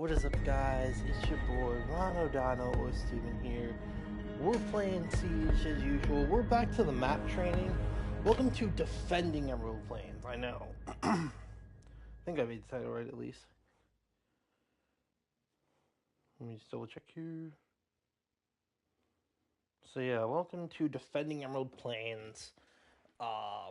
What is up, guys? It's your boy Ron O'Donnell or Steven here. We're playing Siege as usual. We're back to the map training. Welcome to Defending Emerald Plains. I know. I think I made the title right at least. Let me just double check here. So yeah, welcome to Defending Emerald Plains.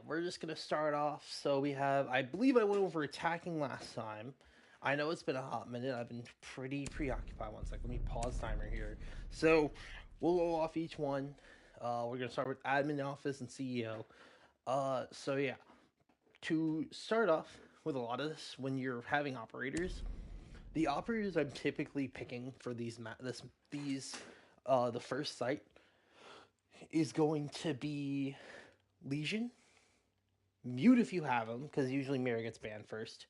We're just gonna start off. So we have, I believe I went over attacking last time. I know it's been a hot minute. I've been pretty preoccupied. One sec. Let me pause timer here. So we'll go off each one. We're gonna start with admin office and CEO. So yeah, to start off with a lot of this, when you're having operators, the operators I'm typically picking for the first site is going to be Legion, Mute if you have them, because usually Mirror gets banned first.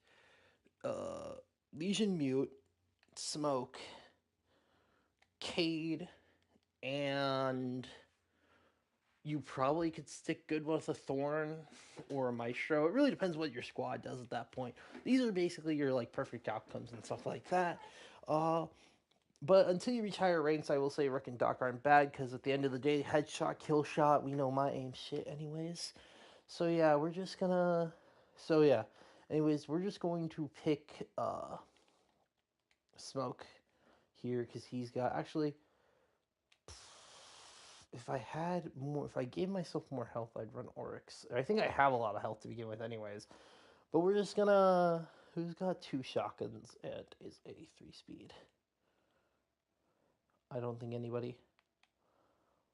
Legion, Mute, Smoke, Cade, and you probably could stick good with a Thorn or a Maestro. It really depends what your squad does at that point. These are basically your like perfect outcomes and stuff like that. But until you reach higher ranks, I will say Rick and Doc aren't bad, because at the end of the day, headshot, kill shot, we know my aim shit anyways. So yeah, we're just gonna... So yeah, anyways, we're just going to pick Smoke here, because he's got... Actually, if I gave myself more health, I'd run Oryx. I think I have a lot of health to begin with anyways. But we're just gonna... Who's got 2 shotguns and is a 3 speed? I don't think anybody.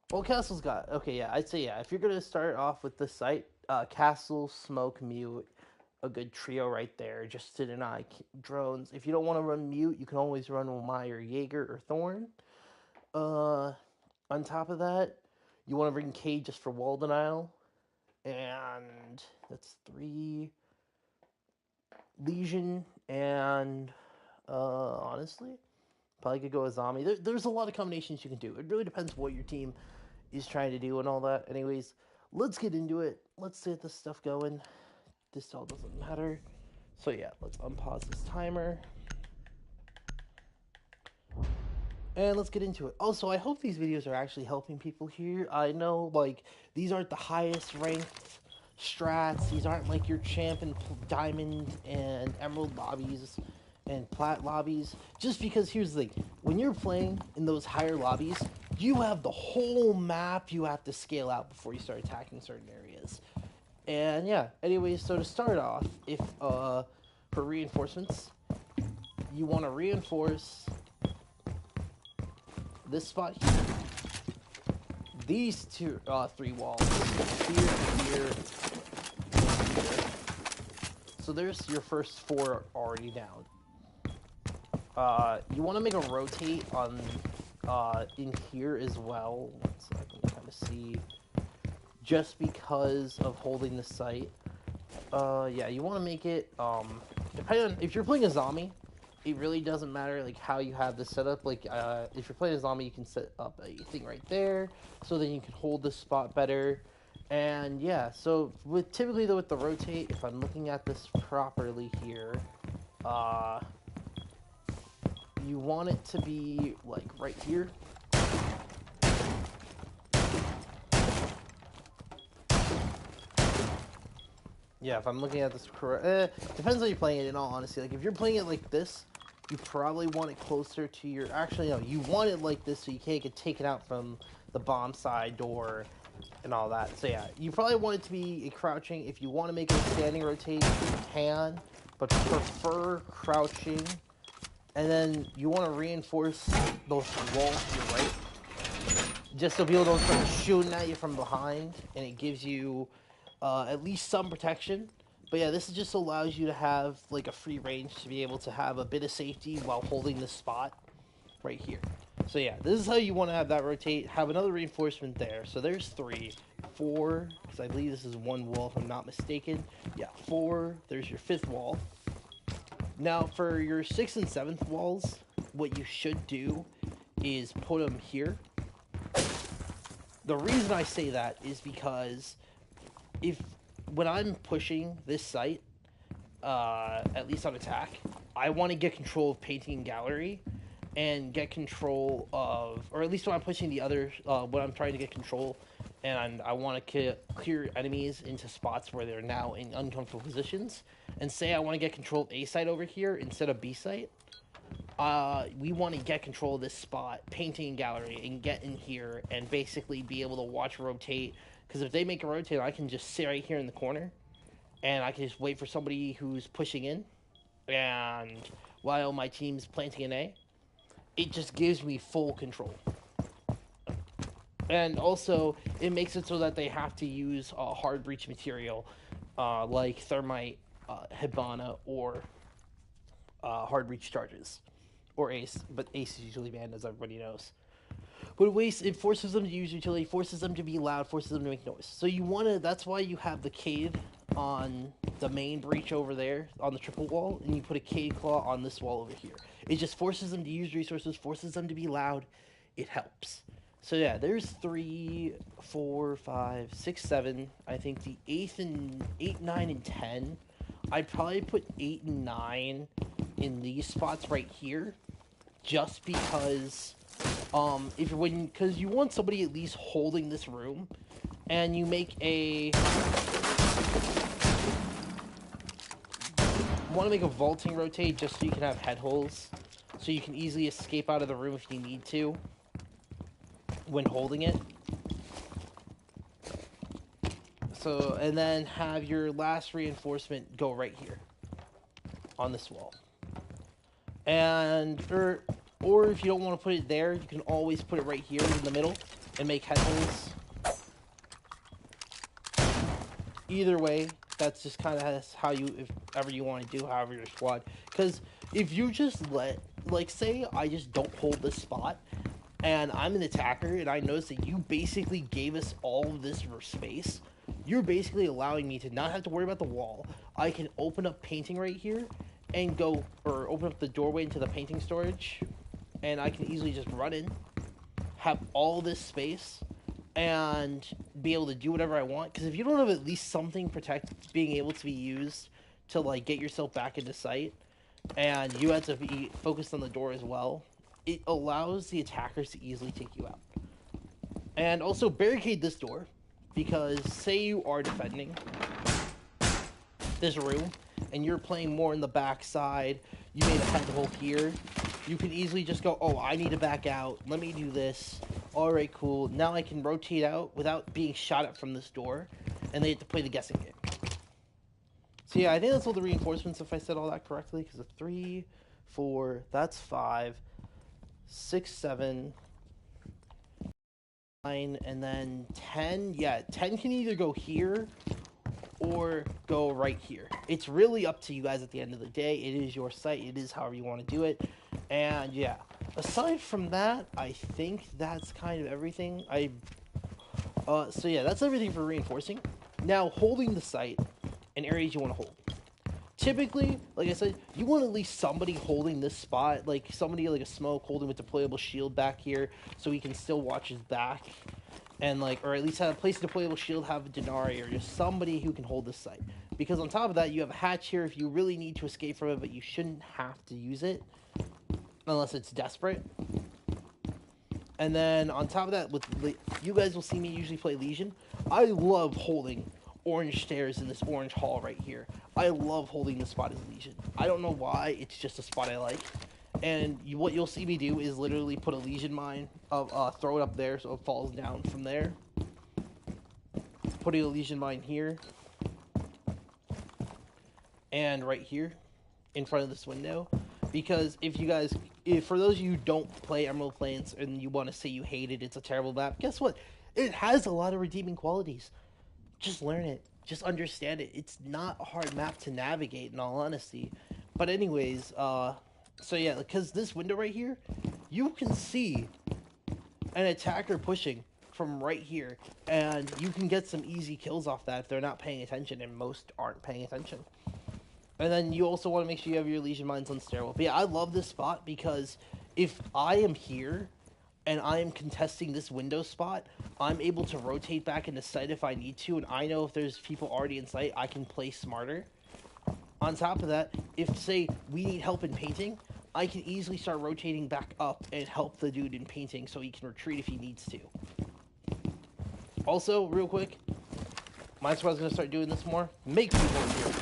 Well, Castle's got... Okay, yeah, I'd say yeah. If you're going to start off with this site, Castle, Smoke, Mute, a good trio right there, just to deny drones. If you don't want to run Mute, you can always run Omai or Jaeger or Thorn. On top of that, you want to bring Cade just for wall denial. And that's 3. Legion, and honestly, probably could go a zombie. There's a lot of combinations you can do. It really depends what your team is trying to do and all that. Anyways, let's get into it. Let's get this stuff going. This all doesn't matter. So yeah, let's unpause this timer. And let's get into it. Also, I hope these videos are actually helping people here. I know, like, these aren't the highest ranked strats. These aren't like your champ and diamond and emerald lobbies and plat lobbies. Just because, here's the thing. When you're playing in those higher lobbies, you have the whole map you have to scale out before you start attacking certain areas. And yeah, anyways, so to start off, if for reinforcements, you want to reinforce this spot here, these 3 walls, here, so there's your first 4 already down. You want to make a rotate on in here as well, so I can kind of see, just because of holding the site. Yeah, you want to make it, depending on, if you're playing a zombie, it really doesn't matter like how you have this set up. Like if you're playing a zombie, you can set up a thing right there, so then you can hold this spot better. And yeah, so typically though with the rotate, if I'm looking at this properly here, you want it to be like right here. Yeah, if I'm looking at this correct, depends how you're playing it in all honesty. Like if you're playing it like this, you probably want it closer to your... Actually, no, you want it like this so you can't get taken out from the bomb side door and all that. So yeah, you probably want it to be a crouching. If you want to make it a standing rotate, you can, but prefer crouching. And then you want to reinforce those walls to your right, just so people don't start shooting at you from behind, and it gives you at least some protection. But yeah, this just allows you to have like a free range to be able to have a bit of safety while holding the spot right here. So yeah, this is how you want to have that rotate. Have another reinforcement there. So there's 3, 4, because I believe this is 1 wall if I'm not mistaken. Yeah, 4. There's your 5th wall. Now for your 6th and 7th walls, what you should do is put them here. The reason I say that is because when I'm pushing this site, at least on attack, I want to get control of painting and gallery, and get control of, or at least when I'm pushing the other, when I'm trying to get control, and I want to clear enemies into spots where they're now in uncomfortable positions, and say I want to get control of A site over here instead of B site. We want to get control of this spot, painting and gallery, and get in here and basically be able to watch rotate. Because if they make a rotate, I can just sit right here in the corner, and I can just wait for somebody who's pushing in, and while my team's planting an A, it just gives me full control. And also, it makes it so that they have to use hard breach material, like thermite, Hibana, or hard breach charges, or Ace. But Ace is usually banned, as everybody knows. But it forces them to use utility, forces them to be loud, forces them to make noise. So you want to. That's why you have the Cade on the main breach over there on the triple wall, and you put a Cade Claw on this wall over here. It just forces them to use resources, forces them to be loud. It helps. So yeah, there's 3, 4, 5, 6, 7. I think the 8, 9, and 10. I'd probably put 8 and 9 in these spots right here, just because because you want somebody at least holding this room, and you make a want to make a vaulting rotate just so you can have head holes, so you can easily escape out of the room if you need to when holding it. So, and then have your last reinforcement go right here on this wall. And or if you don't want to put it there, you can always put it right here in the middle and make head holes. Either way, that's just kind of how you, if ever you want to do, however your squad. Because if you just like, say I just don't hold this spot, and I'm an attacker, and I notice that you basically gave us all of this space, you're basically allowing me to not have to worry about the wall. I can open up painting right here, and go, or open up the doorway into the painting storage, and I can easily just run in, have all this space, and be able to do whatever I want. Because if you don't have at least something being able to be used to like get yourself back into sight, and you have to be focused on the door as well, it allows the attackers to easily take you out. And also barricade this door, because say you are defending this room and you're playing more in the back side, you made a head hole here, you can easily just go, oh, I need to back out, let me do this. Alright, cool. Now I can rotate out without being shot at from this door, and they have to play the guessing game. So yeah, I think that's all the reinforcements, if I said all that correctly, because of 3, 4, that's 5, 6, 7, 9, and then 10. Yeah, 10 can either go here or go right here. It's really up to you guys at the end of the day. It is your site. It is however you want to do it. And yeah, aside from that, I think that's kind of everything. So yeah, that's everything for reinforcing. Now, holding the site and areas you want to hold. Typically, like I said, you want at least somebody holding this spot, like somebody like a smoke holding with deployable shield back here, so he can still watch his back, and like, or at least have a place to deployable shield, have a Denari, or just somebody who can hold this site. Because on top of that, you have a hatch here if you really need to escape from it, but you shouldn't have to use it unless it's desperate. And then on top of that, you guys will see me usually play Legion. I love holding orange stairs in this orange hall right here. I love holding this spot as Legion. I don't know why, it's just a spot I like. And what you'll see me do is literally put a Legion mine, throw it up there so it falls down from there. Putting a Legion mine here. And right here, in front of this window. Because if for those of you who don't play Emerald Plains and you want to say you hate it, it's a terrible map, guess what? It has a lot of redeeming qualities. Just learn it. Just understand it. It's not a hard map to navigate, in all honesty. But anyways, so yeah, because this window right here, you can see an attacker pushing from right here, and you can get some easy kills off that if they're not paying attention, and most aren't paying attention. And then you also want to make sure you have your Legion mines on stairwell. But yeah, I love this spot because if I am here and I am contesting this window spot, I'm able to rotate back into sight if I need to, and I know if there's people already in sight, I can play smarter. On top of that, if, say, we need help in painting, I can easily start rotating back up and help the dude in painting so he can retreat if he needs to. Also, real quick, my squad's going to start doing this more. Make people here.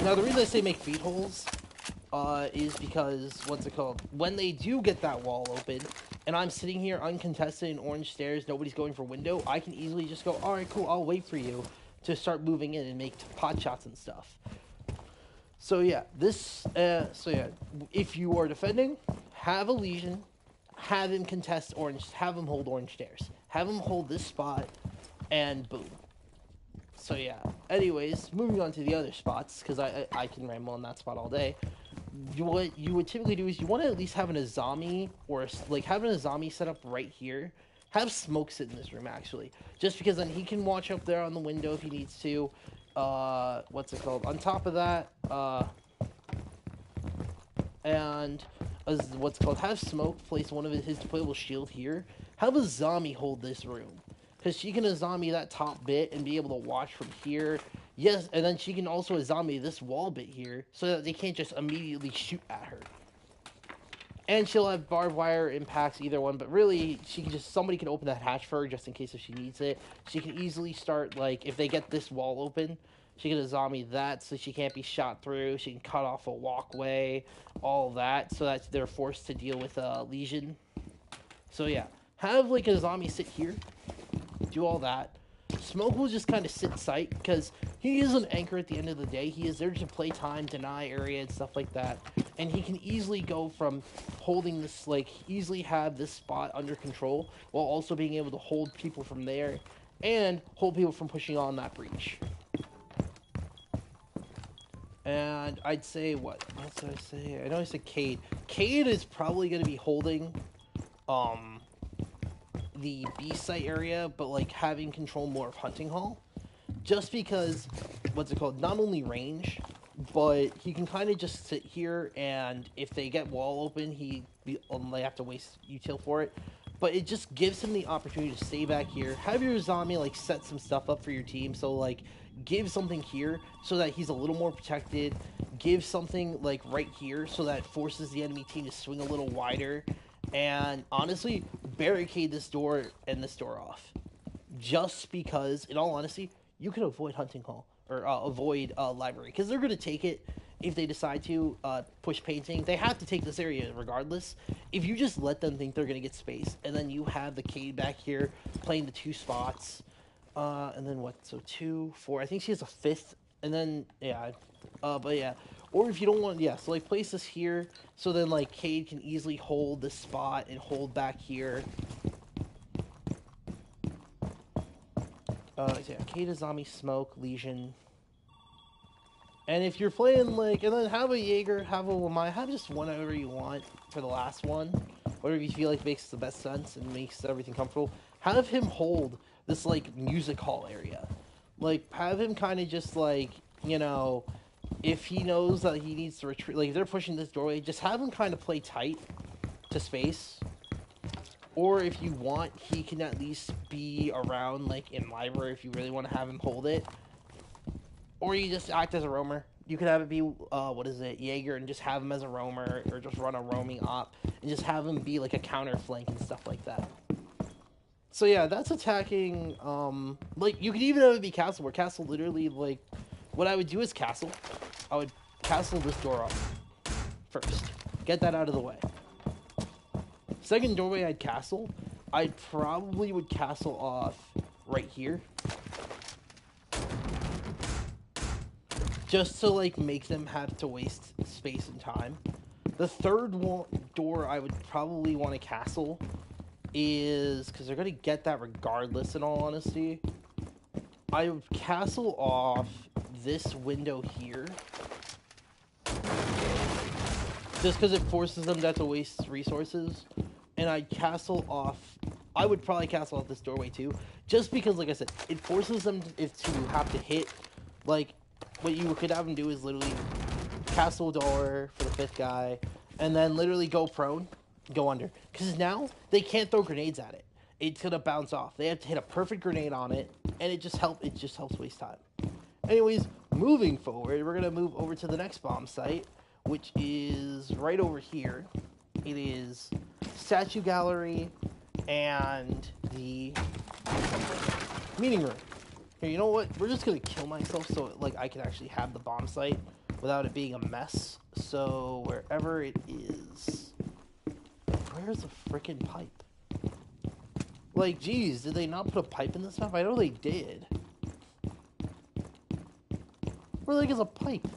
Now, the reason I say make feed holes is because, what's it called? When they do get that wall open, and I'm sitting here uncontested in orange stairs, nobody's going for window, I can easily just go, alright, cool, I'll wait for you to start moving in and make pot shots and stuff. So yeah, if you are defending, have a Legion, have him contest orange, have him hold orange stairs. Have him hold this spot, and boom. So yeah, anyways, moving on to the other spots, because I can ramble on that spot all day. What you would typically do is you want to at least have an Azami, or like having an Azami set up right here. Have Smoke sit in this room, actually. Just because then he can watch up there on the window if he needs to. What's it called? On top of that, have Smoke place one of his deployable shield here. Have Azami hold this room. Because she can Azami that top bit and be able to watch from here. Yes, and then she can also Azami this wall bit here so that they can't just immediately shoot at her. And she'll have barbed wire impacts, either one, but really, somebody can open that hatch for her just in case if she needs it. She can easily start, like, if they get this wall open, she can Azami that so she can't be shot through. She can cut off a walkway, all that, so that they're forced to deal with Legion. So yeah, have, like, Azami sit here, do all that. Smoke will just kind of sit sight, because he is an anchor at the end of the day. He is there to play time, deny area, and stuff like that. And he can easily go from holding this, like, easily have this spot under control, while also being able to hold people from there, and hold people from pushing on that breach. And I'd say, what else did I say? I know I said Cade. Cade is probably going to be holding, the B site area, but like having control more of Hunting Hall, just because, what's it called, not only range, but he can kind of just sit here, and if they get wall open, they have to waste util for it, but it just gives him the opportunity to stay back here, have your Azami like set some stuff up for your team, so like give something here so that he's a little more protected, give something like right here so that forces the enemy team to swing a little wider, and honestly, barricade this door and this door off. Just because, in all honesty, you can avoid Hunting Hall, or avoid Library, because they're going to take it if they decide to push painting. They have to take this area regardless. If you just let them think they're going to get space, and then you have the Cade back here playing the two spots, and then what, so 2, 4, I think she has a 5th, and then, yeah, but yeah. Or if you don't want, yeah, so like place this here, so then like Cade can easily hold this spot and hold back here. Yeah, Cade, Azami, Smoke, Legion. And if you're playing like, and then have a Jaeger, have a Lamai, have just whatever you want for the last one. Whatever you feel like makes the best sense and makes everything comfortable. Have him hold this like music hall area. Like have him kind of just like, you know, if he knows that he needs to retreat, like if they're pushing this doorway, just have him kind of play tight to space. Or if you want, he can at least be around, like in Library, if you really want to have him hold it. Or you just act as a roamer. You could have it be, Jaeger, and just have him as a roamer, or just run a roaming op, and just have him be like a counter flank and stuff like that. So yeah, that's attacking, like, you could even have it be Castle, where Castle literally, like, what I would do is Castle. I would Castle this door off first. Get that out of the way. Second doorway I'd Castle. I probably would Castle off right here. Just to, like, make them have to waste space and time. The third door I would probably want to Castle is, because they're going to get that regardless, in all honesty. I would Castle off this window here. Just because it forces them to have to waste resources. And I'd Castle off, I would probably Castle off this doorway too. Just because, like I said, it forces them to have to hit, like, what you could have them do is literally Castle door for the 5th guy, and then literally go prone, go under. Because now, they can't throw grenades at it. it's gonna bounce off. They have to hit a perfect grenade on it, and it just helps waste time. Anyways, moving forward, we're gonna move over to the next bomb site, which is right over here. It is Statue Gallery and the meeting room. Here, you know what? We're just gonna kill myself so like I can actually have the bomb site without it being a mess. So wherever it is, where's the freaking pipe? Like, geez, did they not put a pipe in this map? I know they did. Where like is a pipe?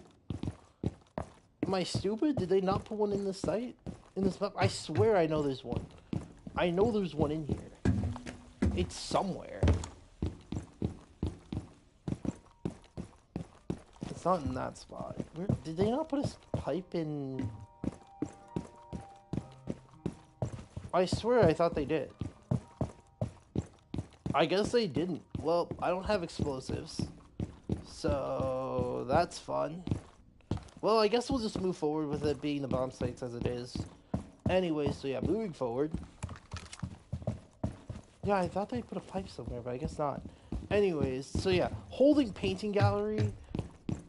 Am I stupid? Did they not put one in this site? In this map? I swear I know there's one. I know there's one in here. It's somewhere. It's not in that spot. Where did they not put a pipe in? I swear I thought they did. I guess they didn't. Well, I don't have explosives. So that's fun. Well, I guess we'll just move forward with it being the bomb sites as it is. Anyway, so yeah, moving forward. Yeah, I thought they put a pipe somewhere, but I guess not. Anyways, so yeah, holding painting gallery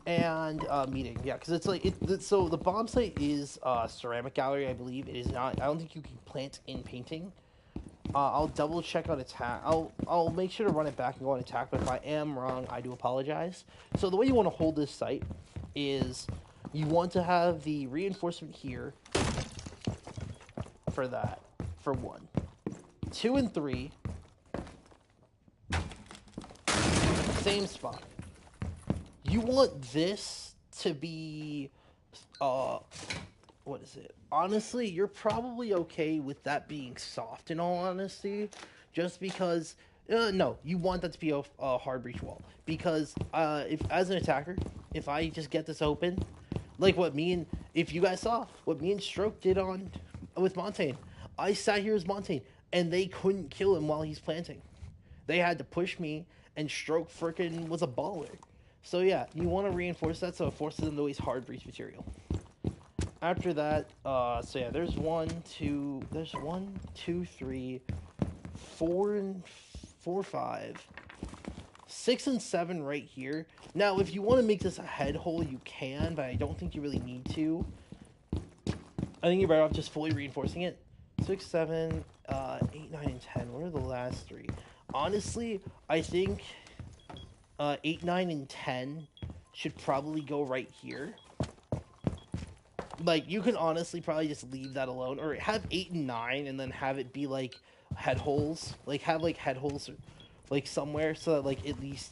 and meeting. Yeah, because it's like so the bomb site is ceramic gallery, I believe. It is not. I don't think you can plant in painting. I'll double check on attack. I'll make sure to run it back and go on attack. But if I am wrong, I do apologize. So the way you want to hold this site is you want to have the reinforcement here for that, for 1, 2, and 3. Same spot. You want this to be, what is it? Honestly, you're probably okay with that being soft in all honesty, just because, no, you want that to be a hard breach wall. Because, if as an attacker, if I just get this open, like if you guys saw, what me and Stroke did with Montagne, I sat here as Montagne, and they couldn't kill him while he's planting. They had to push me, and Stroke frickin' was a baller. So yeah, you want to reinforce that so it forces them to waste hard breach material. After that, so yeah, there's 1, 2, 3, 4, and 4, 5, 6, and 7 right here. Now, if you want to make this a head hole, you can, but I don't think you really need to. I think you're better off just fully reinforcing it. 6, 7, 8, 9, and 10. What are the last 3? Honestly, I think 8, 9, and 10 should probably go right here. Like, you can honestly probably just leave that alone, or have 8 and 9 and then have it be like head holes. Like, have like head holes like somewhere so that like at least,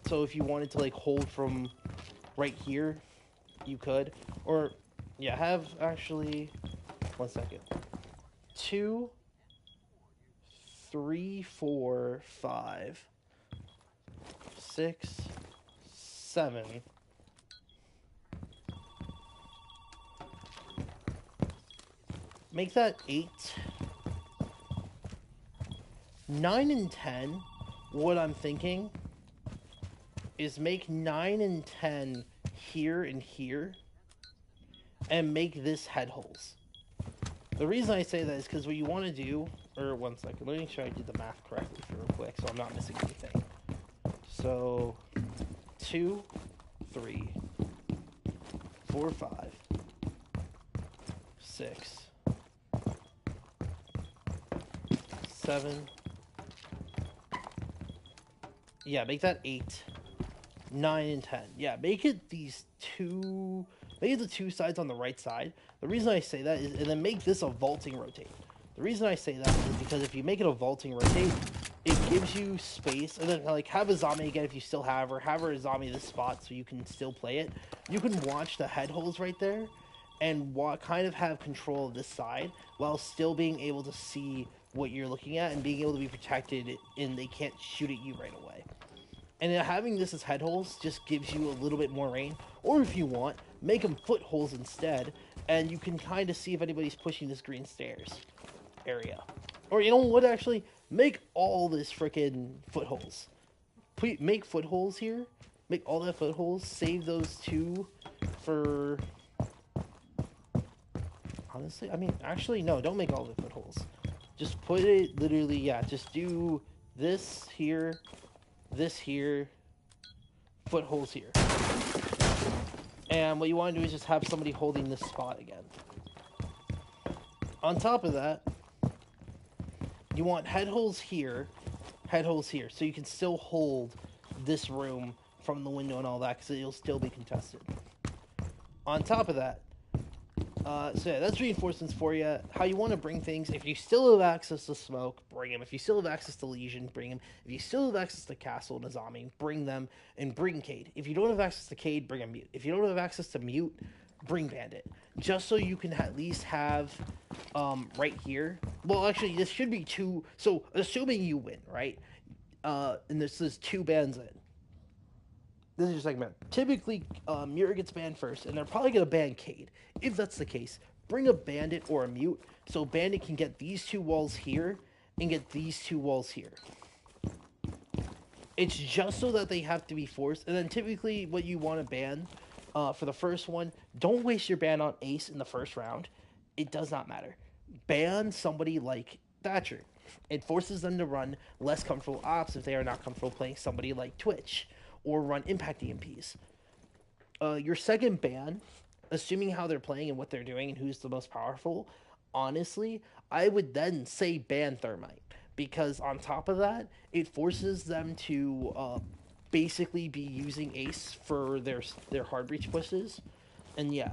so if you wanted to like hold from right here, you could. Or yeah, have actually 1 second. 2, 3, 4, 5, 6, 7. Make that 8. 9 and 10, what I'm thinking is make 9 and 10 here and here, and make this head holes. The reason I say that is because what you want to do, or 1 second, let me make sure I did the math correctly for real quick so I'm not missing anything. So, 2, 3, 4, 5, 6, 7. Yeah, make that 8, 9, and 10. Yeah, make it these two. Make it the 2 sides on the right side. The reason I say that is, and then make this a vaulting rotate. The reason I say that is because if you make it a vaulting rotate, it gives you space, and then like have a zombie again if you still have, or have a zombie this spot so you can still play it. You can watch the head holes right there, and kind of have control of this side while still being able to see what you're looking at and being able to be protected, and they can't shoot at you right away. And having this as head holes just gives you a little bit more rain. Or if you want, make them footholes instead, and you can kind of see if anybody's pushing this green stairs area. Or you know what, actually, make all this frickin' footholes. Make footholes here. Make all that footholes. Save those 2 for... Honestly, I mean, actually, no, don't make all the footholes. Just put it literally, yeah, just do this here, footholes here. And what you want to do is just have somebody holding this spot again. On top of that, you want head holes here, so you can still hold this room from the window and all that, because it'll still be contested. On top of that, so yeah, that's reinforcements for you. How you want to bring things. If you still have access to Smoke, bring him. If you still have access to Legion, bring him. If you still have access to Castle and Azami, bring them. And bring Cade. If you don't have access to Cade, bring a Mute. If you don't have access to Mute, bring Bandit. Just so you can at least have, right here. Well, actually, this should be two. So, assuming you win, right? And this is 2 bans in. This is your segment. Typically, Mura gets banned first, and they're probably going to ban Cade. If that's the case, bring a Bandit or a Mute, so Bandit can get these 2 walls here, and get these 2 walls here. It's just so that they have to be forced, and then typically what you want to ban, for the first one, don't waste your ban on Ace in the first round. It does not matter. Ban somebody like Thatcher. It forces them to run less comfortable ops if they are not comfortable playing somebody like Twitch, or run Impact EMPs. Your second ban, assuming how they're playing and what they're doing and who's the most powerful, honestly, I would then say ban Thermite. Because on top of that, it forces them to basically be using Ace for their hard breach pushes. And yeah.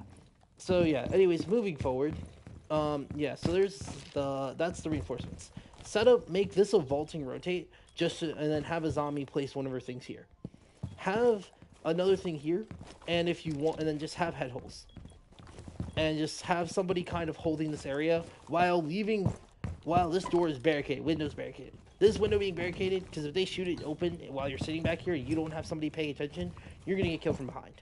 So yeah, anyways, moving forward. Yeah, so that's the reinforcements. Set up, make this a vaulting rotate, and then have a zombie place one of her things here. Have another thing here, and if you want, and then just have head holes, and just have somebody kind of holding this area while this door is barricaded, window's barricaded. This window being barricaded, because if they shoot it open while you're sitting back here and you don't have somebody paying attention, you're gonna get killed from behind.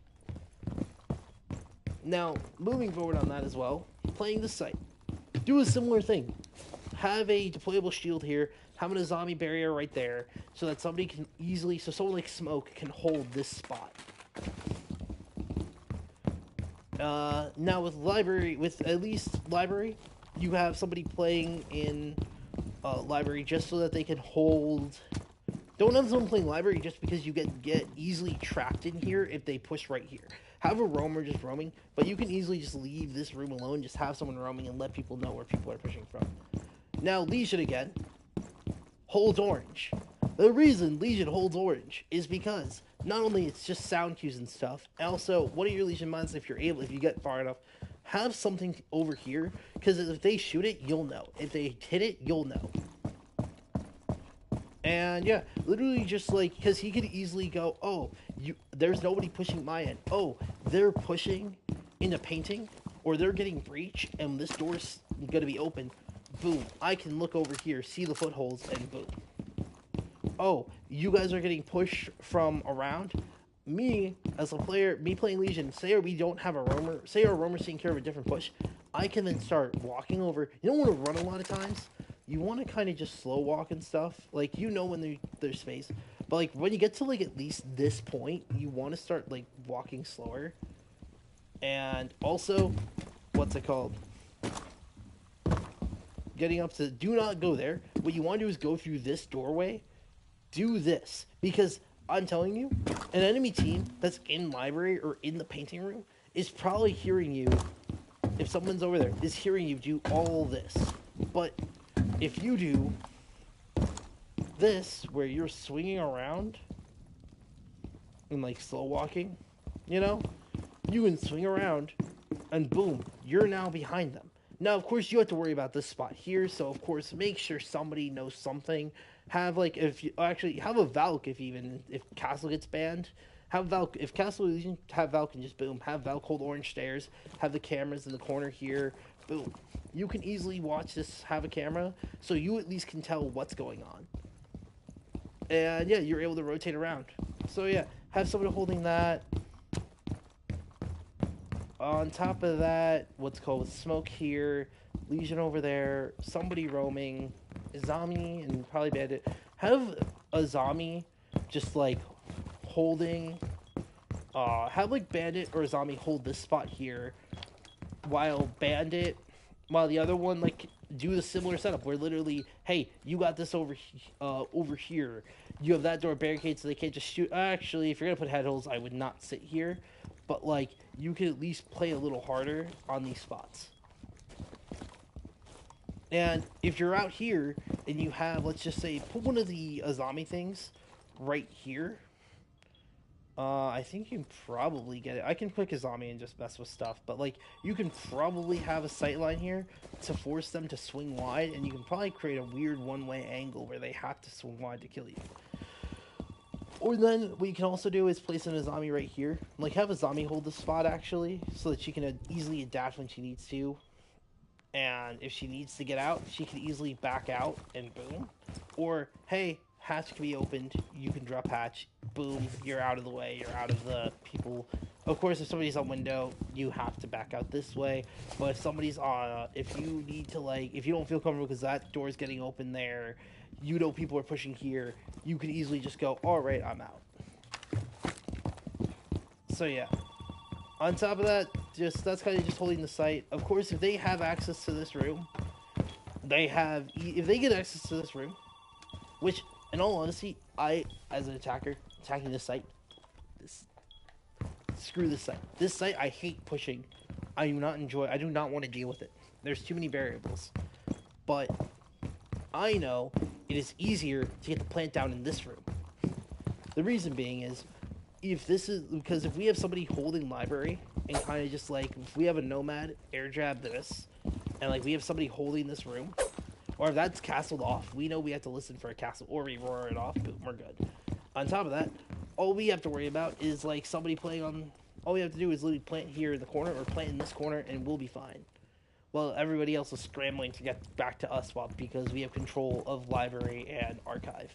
Now, moving forward on that as well, playing this site, do a similar thing. Have a deployable shield here, having a zombie barrier right there, so that somebody can easily, so someone like Smoke can hold this spot. Now with at least library, you have somebody playing in library just so that they can hold. Don't have someone playing library just because you get easily trapped in here if they push right here. Have a roamer just roaming, but you can easily just leave this room alone, just have someone roaming and let people know where people are pushing from. Now, Legion again holds orange. The reason Legion holds orange is because not only it's just sound cues and stuff, also one of your Legion mods, if you get far enough, have something over here, because if they shoot it, you'll know. If they hit it, you'll know. And yeah, literally just like, because he could easily go, oh, there's nobody pushing my end. Oh, they're pushing into painting, or they're getting breach, and this door's gonna be open. Boom, I can look over here, see the footholds, and boom. Oh, you guys are getting pushed from around. Me, as a player, me playing Legion, say we don't have a roamer, say our roamer's taking care of a different push, I can then start walking over. You don't want to run a lot of times. You want to kind of just slow walk and stuff. Like, you know when there's space. But, like, when you get to, like, at least this point, you want to start, like, walking slower. And also, what's it called? Getting up to, do not go there. What you want to do is go through this doorway. Do this. Because, I'm telling you, an enemy team that's in library or in the painting room is probably hearing you, if someone's over there, is hearing you do all this. But if you do this, where you're swinging around and like slow walking, you know, you can swing around and boom, you're now behind them. Now, of course, you have to worry about this spot here, so of course, make sure somebody knows something. Have like, if you actually have a Valk, if Castle gets banned, have Valk, if Castle Legion, have Valk and just boom, have Valk hold orange stairs, have the cameras in the corner here, boom. You can easily watch this, have a camera, so you at least can tell what's going on. And yeah, you're able to rotate around. So yeah, have somebody holding that. On top of that, what's called Smoke here, Legion over there, somebody roaming, Azami, and probably Bandit. Have Azami just like holding, have like Bandit or Azami hold this spot here, while the other one like do the similar setup where literally, hey, you got this over here. You have that door barricade so they can't just shoot. Actually, if you're gonna put head holes, I would not sit here, but like you can at least play a little harder on these spots. And if you're out here and you have, let's just say, put one of the Azami things right here. I think you can probably get it. I can click Azami and just mess with stuff, but like you can probably have a sight line here to force them to swing wide, and you can probably create a weird one-way angle where they have to swing wide to kill you. Or then what you can also do is place an Azami right here. Like have Azami hold the spot actually, so that she can easily adapt when she needs to. And if she needs to get out, she can easily back out and boom. Or hey, hatch can be opened. You can drop hatch. Boom, you're out of the way. You're out of the people. Of course, if somebody's on window, you have to back out this way. But if somebody's on, if you need to like, if you don't feel comfortable because that door's getting open there, you know people are pushing here, you can easily just go, all right, I'm out. So yeah. On top of that, that's kind of just holding the site. Of course, if they have access to this room, if they get access to this room, which, in all honesty, I, as an attacker, attacking this site, screw this site. This site, I hate pushing. I do not want to deal with it. There's too many variables. But I know it is easier to get the plant down in this room. The reason being is, if we have somebody holding library and kind of just like, if we have a nomad air jab this, and like we have somebody holding this room, or if that's castled off, we know we have to listen for a castle, or we roar it off, boom, we're good. On top of that, all we have to worry about is like somebody playing on, all we have to do is literally plant here in the corner, or plant in this corner, and we'll be fine. Well, everybody else is scrambling to get back to us because we have control of library and archive.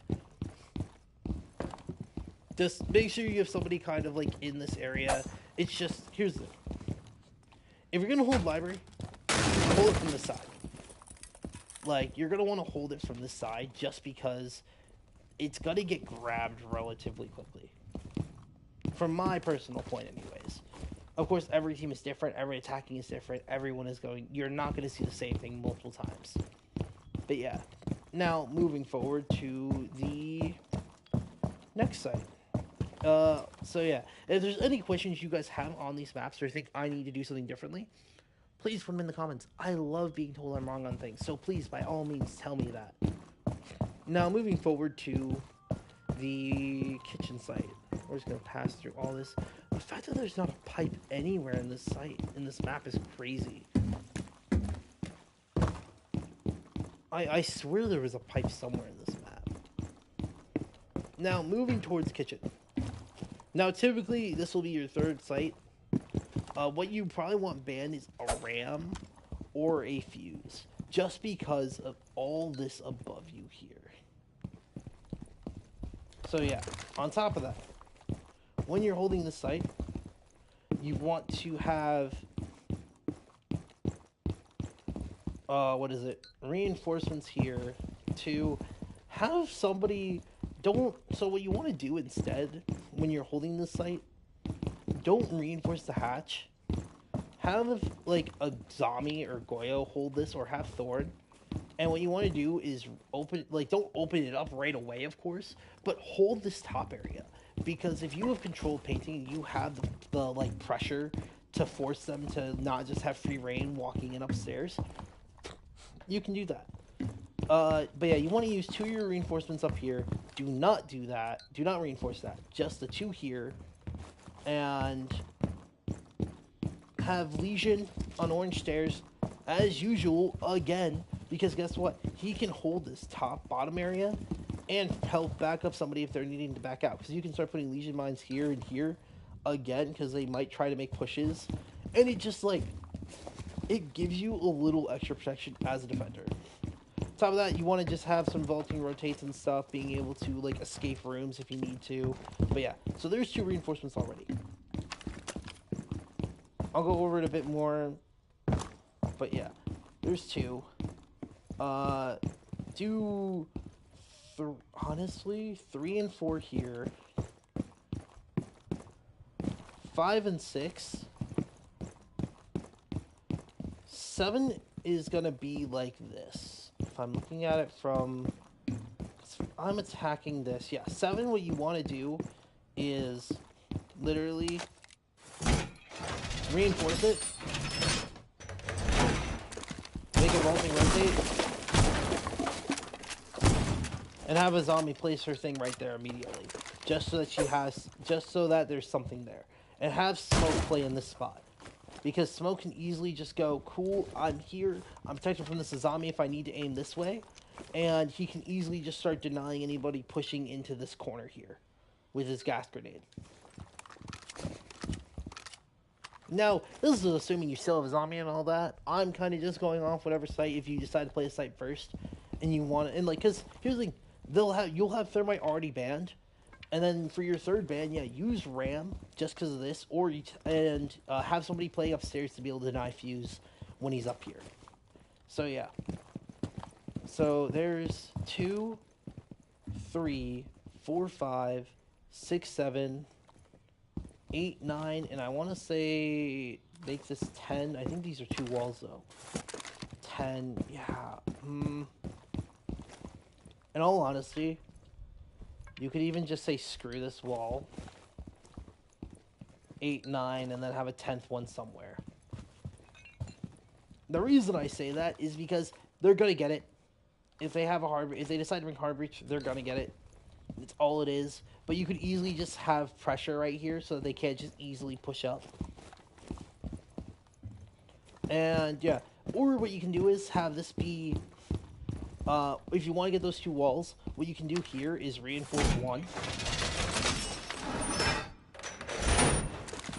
Just make sure you have somebody kind of like in this area. It's just, here's the, if you're gonna hold library, hold it from the side. Like, you're gonna want to hold it from this side just because it's gonna get grabbed relatively quickly. From my personal point anyways. Of course, every team is different, every attacking is different, you're not gonna see the same thing multiple times. But yeah. Now, moving forward to the next site. So yeah, if there's any questions you guys have on these maps or think I need to do something differently, please put them in the comments. I love being told I'm wrong on things, so please, by all means, tell me that. Now, moving forward to the kitchen site. We're just going to pass through all this. The fact that there's not a pipe anywhere in this site, in this map, is crazy. I swear there was a pipe somewhere in this map. Now, moving towards kitchen. Now, typically, this will be your third site. What you probably want banned is a ram or a fuse, just because of all this above you here. So yeah, on top of that, when you're holding the site, you want to have, reinforcements here to have somebody, so what you want to do instead, when you're holding this site, don't reinforce the hatch. Have, like, a Zami or Goyo hold this, or have Thorn. And what you want to do is don't open it up right away, of course, but hold this top area. Because if you have controlled painting, you have the pressure to force them to not just have free reign walking in upstairs. You can do that. But yeah, you want to use 2 of your reinforcements up here. Do not do that. Do not reinforce that. Just the 2 here. And have Legion on orange stairs as usual again, because guess what? He can hold this bottom area and help back up somebody if they're needing to back out, because you can start putting Legion mines here and here again, because they might try to make pushes, and it just it gives you a little extra protection as a defender. On top of that, you want to just have some vaulting rotates and stuff, being able to escape rooms if you need to. But yeah, so there's 2 reinforcements already. I'll go over it a bit more, but yeah, there's 2. Honestly, 3 and 4 here, 5 and 6, 7 is gonna be like this. If I'm looking at it from, I'm attacking this. Yeah, 7. What you want to do is literally reinforce it, make a vaulting rotate, and have a zombie place her thing right there immediately, just so that she has, just so that there's something there, and have Smoke play in this spot. Because Smoke can easily just go, cool, I'm here, I'm protected from this zombie if I need to aim this way. And he can easily just start denying anybody pushing into this corner here with his gas grenade. Now, this is assuming you still have a zombie and all that. I'm kind of just going off whatever site if you decide to play a site first. And you want to, and like, because here's the thing, you'll have Thermite already banned. And then for your third ban, yeah, use Ram just because of this, or have somebody play upstairs to be able to deny Fuse when he's up here. So yeah. So there's 2, 3, 4, 5, 6, 7, 8, 9, and I want to say make this 10. I think these are 2 walls though. 10, yeah. In all honesty, you could even just say screw this wall. 8, 9, and then have a 10th one somewhere. The reason I say that is because they're gonna get it. If they have if they decide to bring hard breach, they're gonna get it. It's all it is. But you could easily just have pressure right here so that they can't just easily push up. And yeah, or what you can do is have this be, if you want to get those 2 walls, what you can do here is reinforce 1.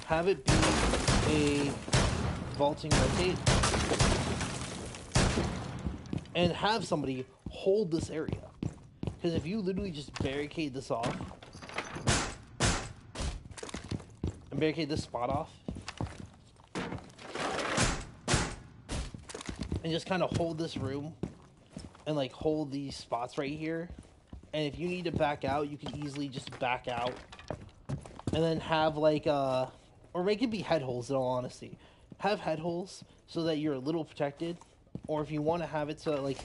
Have it be a vaulting rotate. And have somebody hold this area. Because if you literally just barricade this off, and barricade this spot off, and just kind of hold this room, and like hold these spots right here, and if you need to back out, you can easily just back out, and then have like or make it be head holes in all honesty. Have head holes so that you're a little protected. Or if you want to have it so that, like,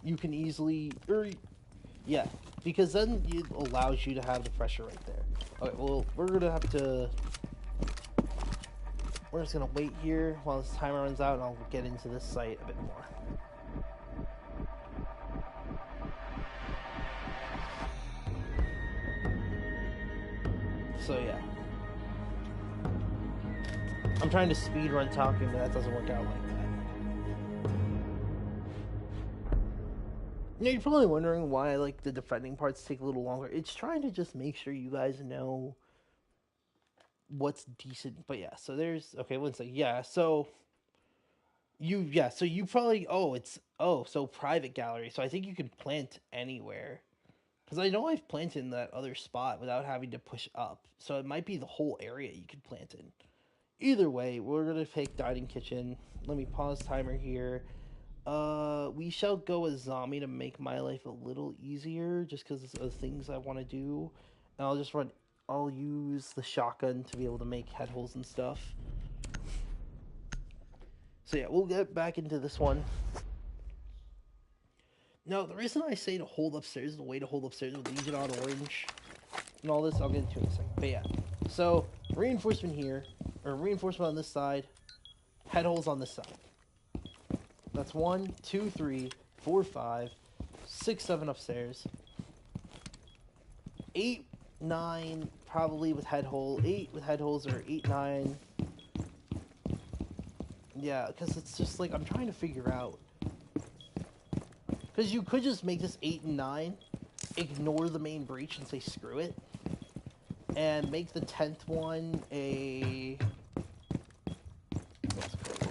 you can easily, yeah, because then it allows you to have the pressure right there. Okay, well, we're just going to wait here while this timer runs out, and I'll get into this site a bit more. So, yeah. I'm trying to speed run talking, but that doesn't work out like that. Yeah, you're probably wondering why, like, the defending parts take a little longer. It's trying to just make sure you guys know what's decent. But yeah, so there's, okay, one second. Yeah, so you probably, so private gallery. So I think you can plant anywhere. Because I know I've planted in that other spot without having to push up. So it might be the whole area you could plant in. Either way, we're going to take dining kitchen. Let me pause timer here. We shall go with zombie to make my life a little easier, just because of things I want to do. And I'll use the shotgun to be able to make head holes and stuff. So yeah, we'll get back into this one. Now, the reason I say to hold upstairs, the way to hold upstairs with Legion on Orange and all this, I'll get into it in a second. But yeah, so reinforcement here, or reinforcement on this side, head holes on this side. That's 1, 2, 3, 4, 5, 6, 7 upstairs. 8, 9, probably with head hole. 8 with head holes, or 8, 9. Yeah, because it's just like, I'm trying to figure out. Because you could just make this 8 and 9, ignore the main breach and say screw it. And make the 10th one a...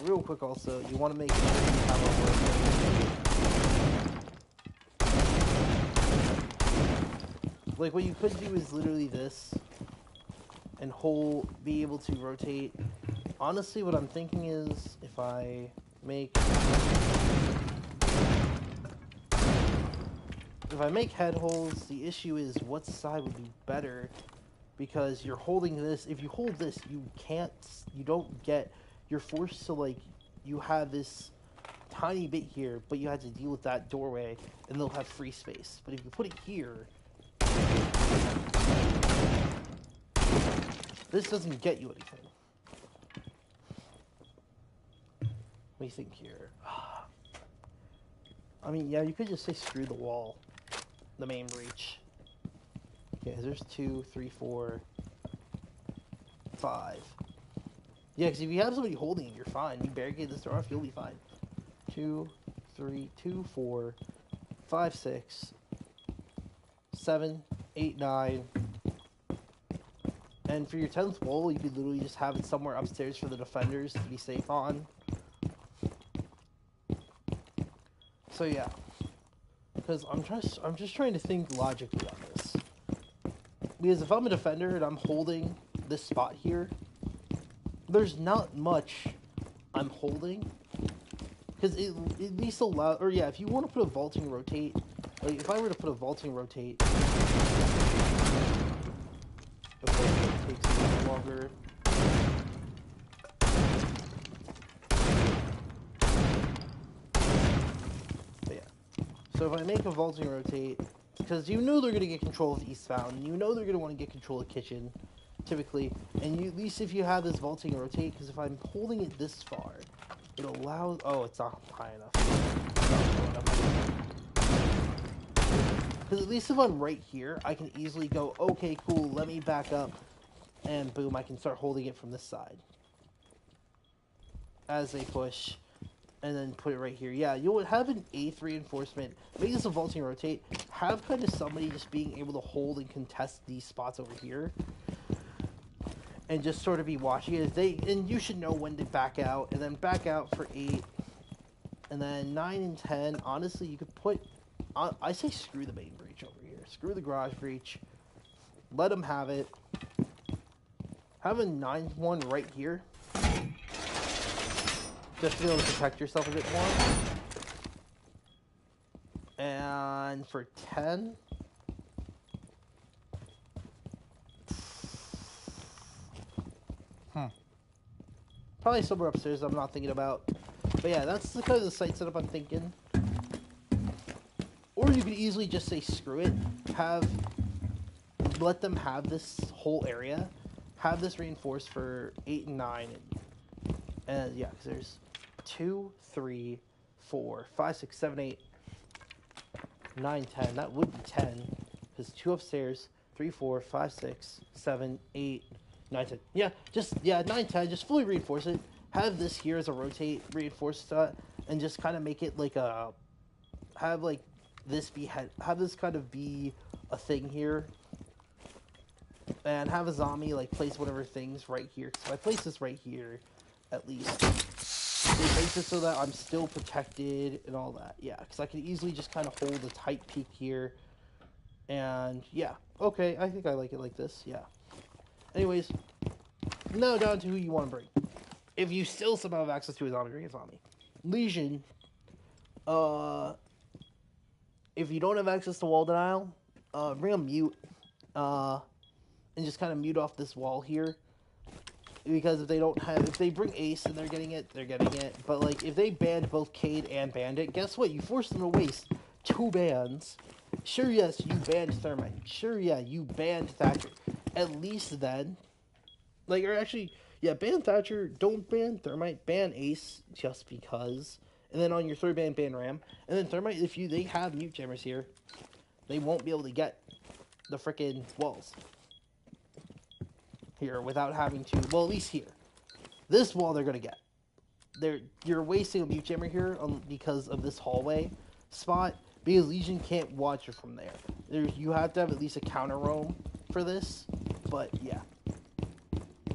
Real quick also, you want to make sure you have a like, what you could do is literally this, and be able to rotate. Honestly, what I'm thinking is, if I make head holes, the issue is what side would be better, because you're holding this. If you hold this, you're forced to, like, you have this tiny bit here, but you had to deal with that doorway, and they'll have free space. But if you put it here, this doesn't get you anything. What do you think here? I mean, yeah, you could just say screw the wall. The main breach. Okay, there's 2, 3, 4, 5. Yeah, because if you have somebody holding it, you're fine. You barricade this door off, you'll be fine. 2, 3, 2, 4, 5, 6, 7, 8, 9. And for your 10th wall, you could literally just have it somewhere upstairs for the defenders to be safe on. So yeah, because I'm just trying to think logically on this. Because if I'm a defender and I'm holding this spot here, there's not much I'm holding. Because it at least allows, or yeah, if you want to put a vaulting rotate, like if I were to put a vaulting rotate, it takes a little longer. So if I make a vaulting rotate, because you know they're going to get control of eastbound, you know they're going to want to get control of kitchen, typically, and you, at least if you have this vaulting rotate, because if I'm holding it this far, it allows, oh, it's not high enough. Because at least if I'm right here, I can easily go, okay, cool, let me back up, and boom, I can start holding it from this side. As they push. And then put it right here. Yeah, you'll have an 8th reinforcement. Make this a vaulting rotate. Have kind of somebody just being able to hold and contest these spots over here. And just sort of be watching it. And you should know when to back out. And then back out for 8. And then 9 and 10. Honestly, you could put... I say screw the main breach over here. Screw the garage breach. Let them have it. Have a 9th one right here. Just to be able to protect yourself a bit more. And for 10... Probably somewhere upstairs I'm not thinking about. But yeah, that's the kind of the site setup I'm thinking. Or you could easily just say screw it. Let them have this whole area. Have this reinforced for 8 and 9. And yeah, because there's 2, 3, 4, 5, 6, 7, 8, 9, 10. That would be 10. Because 2 upstairs, 3, 4, 5, 6, 7, 8, 9, 10. Yeah, just, yeah, 9, 10. Just fully reinforce it. Have this here as a rotate, reinforce that, and just kind of make it like a, have like this be, have this kind of be a thing here. And have a zombie like place whatever things right here. So if I place this right here, at least, it makes it so that I'm still protected and all that. Yeah, because I can easily just kind of hold a tight peak here. And yeah, okay, I think I like it like this. Yeah. Anyways, now down to who you want to bring. If you still somehow have access to a zombie, bring a zombie. Legion. If you don't have access to wall denial, bring a mute. And just kind of mute off this wall here. Because if they bring Ace and they're getting it, they're getting it. But like, if they banned both Cade and Bandit, guess what? You forced them to waste 2 bans. Sure, yes, you banned Thermite. Sure, yeah, you banned Thatcher. At least then, like, or actually, yeah, ban Thatcher, don't ban Thermite, ban Ace just because. And then on your 3rd ban Ram. And then Thermite, if they have mute jammers here, they won't be able to get the frickin' walls. Here without having to, well, at least here. This wall they're gonna get. You're wasting a mute jammer here because of this hallway spot, because Legion can't watch it from there. You have to have at least a counter roam for this, but yeah.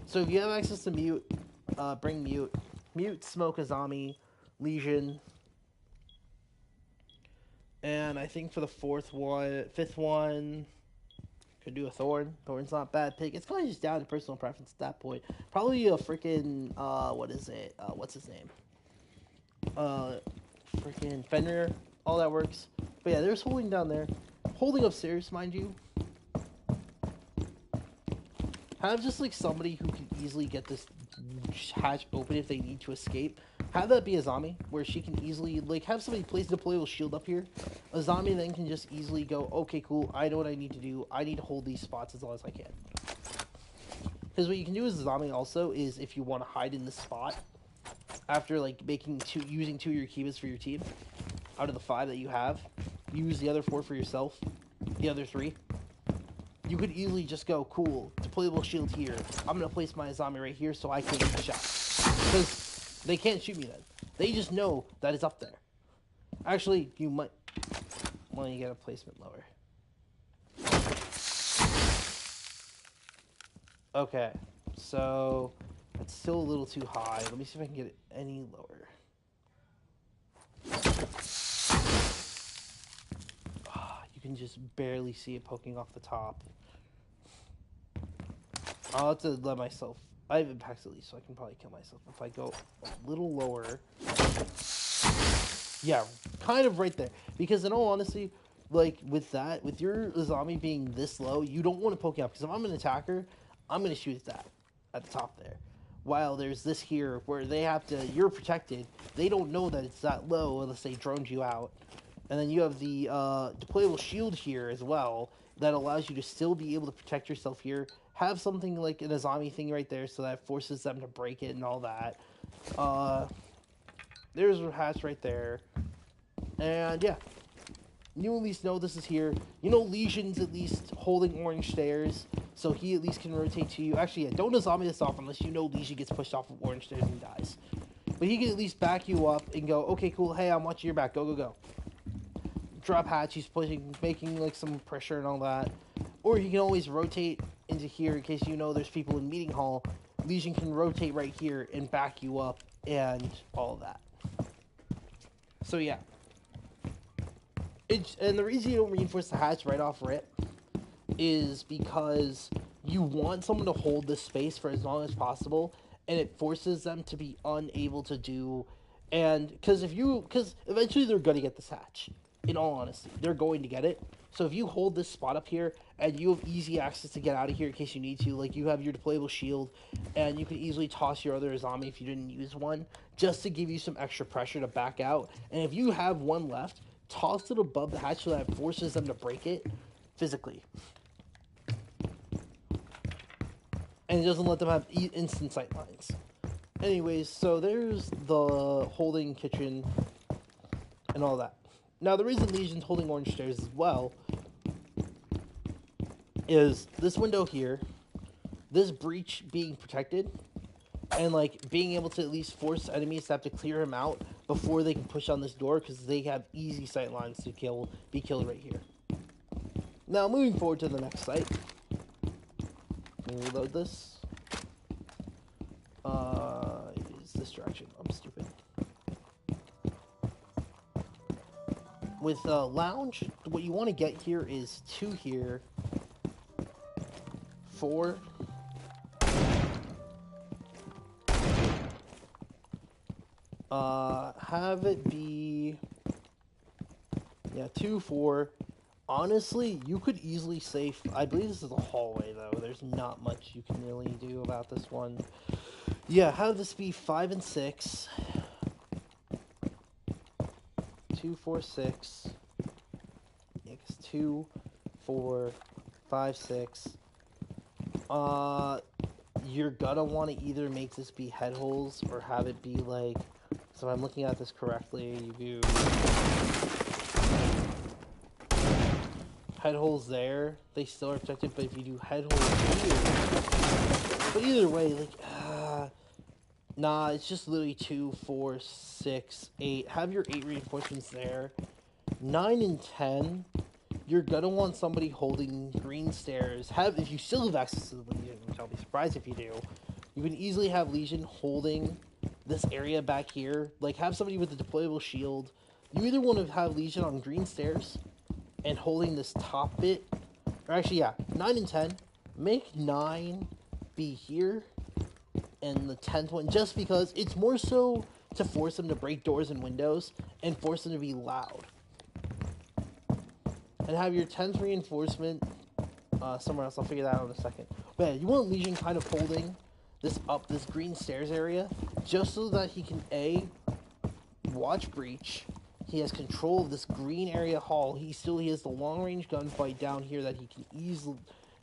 So if you have access to mute, bring mute. Mute, smoke a zombie, Legion. And I think for the 5th one, could do a Thorn. Thorn's not a bad pick. It's kind of just down to personal preference at that point. Probably a freaking, what is it? What's his name? Freaking Fenrir. All that works. But yeah, there's holding down there. Holding upstairs, mind you. Have just like somebody who can easily get this hatch open if they need to escape. have that be a zombie where she can easily, like, have somebody place a deployable shield up here. A zombie then can just easily go, okay, cool, I know what I need to do. I need to hold these spots as long as I can. Because what you can do as a zombie also is if you want to hide in this spot, after, like, using 2 of your keybits for your team, out of the 5 that you have, use the other 4 for yourself, the other 3. You could easily just go, cool, deployable shield here. I'm going to place my zombie right here so I can get the shot. Because they can't shoot me then. They just know that it's up there. Actually, you might want to get a placement lower. Okay, so it's still a little too high. Let me see if I can get it any lower. You can just barely see it poking off the top. I'll have to let myself... I have impacts at least, so I can probably kill myself. If I go a little lower... Yeah, kind of right there. Because in all honesty, like, with that, with your zombie being this low, you don't want to poke out. Because if I'm an attacker, I'm going to shoot at that, at the top there. While there's this here, where they have to... You're protected. They don't know that it's that low unless they droned you out. And then you have the deployable shield here as well that allows you to still be able to protect yourself here. Have something like in a zombie thing right there so that forces them to break it and all that. There's a hatch right there. And yeah, you at least know this is here. You know Legion's at least holding orange stairs, so he at least can rotate to you. Actually, yeah, don't zombie this off unless you know Legion gets pushed off of orange stairs and dies. But he can at least back you up and go, okay, cool, hey, I'm watching your back, go, go, go. Drop hatch, he's making like some pressure and all that. Or he can always rotate into here in case you know there's people in meeting hall. Legion can rotate right here and back you up and all that. So yeah. And the reason you don't reinforce the hatch right off rip is because you want someone to hold this space for as long as possible, and it forces them to be unable to do, and because eventually they're going to get this hatch. In all honesty, they're going to get it. So if you hold this spot up here and you have easy access to get out of here in case you need to, like you have your deployable shield and you can easily toss your other zombie if you didn't use one, just to give you some extra pressure to back out. And if you have one left, toss it above the hatch so that it forces them to break it physically. And it doesn't let them have instant sight lines. Anyways, so there's the holding kitchen and all that. Now, the reason Legion's holding orange stairs as well is this window here, this breach being protected, and, like, being able to at least force enemies to have to clear him out before they can push on this door because they have easy sight lines to be killed right here. Now, moving forward to the next site. Let me reload this. Use this direction. I'm stupid. With lounge, what you want to get here is 2 here, 4, have it be, yeah, 2, 4. Honestly, you could easily say, I believe this is a hallway though, there's not much you can really do about this one. Yeah, have this be 5 and 6. 2, 4, 6. Yeah, 2, 4, 5, 6. You're gonna want to either make this be head holes or have it be like. So if I'm looking at this correctly, you do head holes there. They still are protected, but if you do head holes here, but either way, like. Nah, it's just literally 2, 4, 6, 8. Have your 8 reinforcements there. 9 and 10, you're gonna want somebody holding green stairs. If you still have access to the Legion, which I'll be surprised if you do, you can easily have Legion holding this area back here. Like, have somebody with a deployable shield. You either want to have Legion on green stairs and holding this top bit, or actually, yeah, 9 and 10. Make 9 be here. And the 10th one, just because it's more so to force them to break doors and windows and force them to be loud. And have your 10th reinforcement somewhere else. I'll figure that out in a second. But yeah, you want Legion kind of holding this green stairs area just so that he can A, watch breach. He has control of this green area hall. He has the long range gunfight down here that he can easily.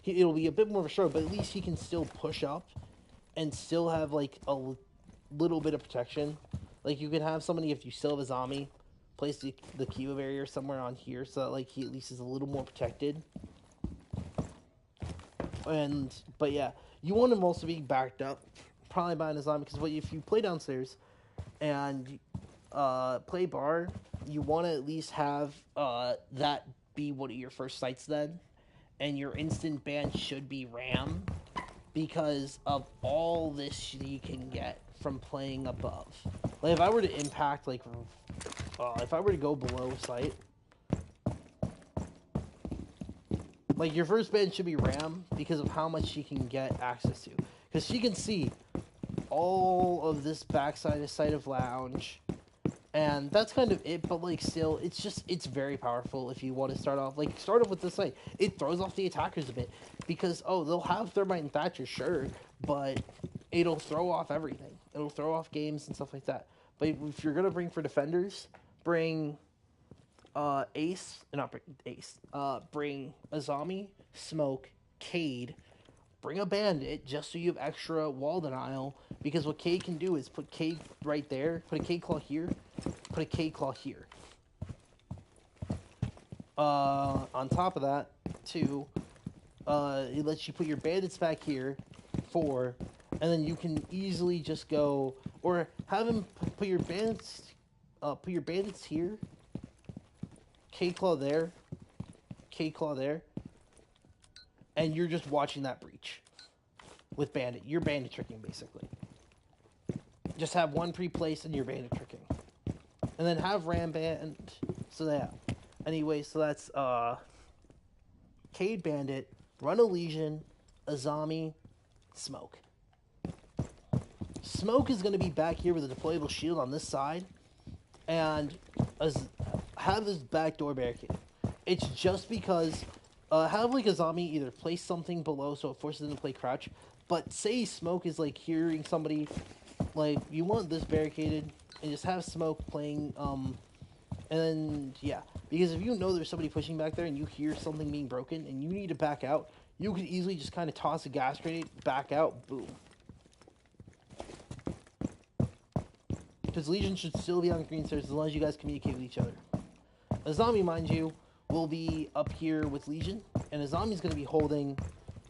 It'll be a bit more of a struggle, but at least he can still push up and still have like a little bit of protection. Like you can have somebody, if you still have a zombie, place the Kiva barrier somewhere on here so that like he at least is a little more protected. But yeah, you want him also be backed up, probably by an zombie, because if you play downstairs and play bar, you want to at least have that be one of your first sights then, and your instant ban should be Ram, because of all this you can get from playing above. Like if I were to impact, like if I were to go below sight, like your first ban should be Ram because of how much she can get access to, because she can see all of this backside of sight of lounge. And that's kind of it, but like still, it's very powerful if you want to start off with this site. It throws off the attackers a bit because they'll have Thermite and Thatcher, sure, but it'll throw off everything. It'll throw off games and stuff like that. But if you're gonna bring for defenders, bring bring Azami, Smoke, Cade, bring a Bandit just so you have extra wall denial, because what Cade can do is put Cade right there, put a Cade Claw here, put a Cade Claw here. On top of that, too, it lets you put your Bandits back here, 4, and then you can easily just go, or have him put your Bandits here, Cade Claw there, Cade Claw there, and you're just watching that breach with Bandit. You're Bandit tricking, basically. Just have one pre-placed and you're Bandit tricking. And then have Ram Band. So yeah. Anyway, so that's Cade Bandit, Run a Legion, Azami, Smoke. Smoke is going to be back here with a deployable shield on this side. And have this back door barricade. It's just because have like a zombie either place something below so it forces them to play crouch, but say Smoke is like hearing somebody, like you want this barricaded and just have Smoke playing, and then yeah, because if you know there's somebody pushing back there and you hear something being broken and you need to back out, you can easily just kind of toss a gas grenade, back out, boom. Because Legion should still be on green stairs as long as you guys communicate with each other. A zombie, mind you, will be up here with Legion, and a zombie's going to be holding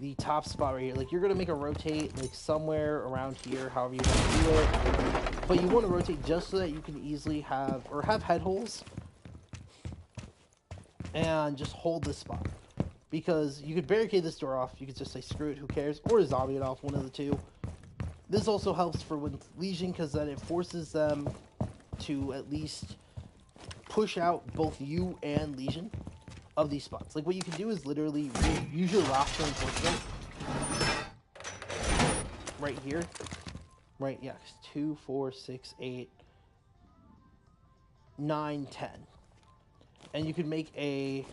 the top spot right here. Like, you're going to make a rotate, like, somewhere around here, however you want to do it. But you want to rotate just so that you can easily have head holes, and just hold this spot. Because you could barricade this door off, you could just say, screw it, who cares, or zombie it off, one of the two. This also helps for with Legion, because then it forces them to at least push out both you and Legion of these spots. Like, what you can do is literally use your last reinforcement right here. Right, yeah, 2, 4, 6, 8, 9, 10. And you can make a